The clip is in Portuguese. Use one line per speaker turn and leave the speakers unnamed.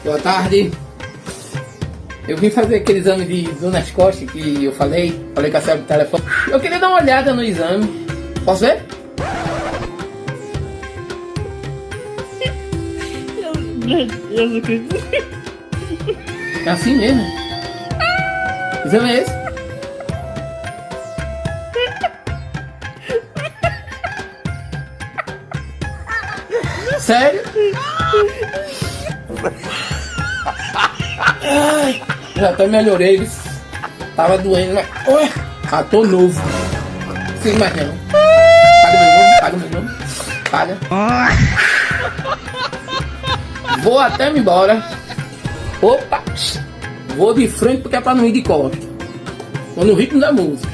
Boa tarde. Eu vim fazer aquele exame de dor nas costas que eu falei com a senhora do telefone. Eu queria dar uma olhada no exame. Posso ver?
Eu não acredito.
É assim mesmo? Que exame é esse? Sério? Ai, já até melhorei. Tava doendo, mas... Ué, já tô novo. Não sei mais não. Paga meu nome. Paga. Vou até me embora. Opa! Vou de frente porque é pra não ir de costa. Vou no ritmo da música.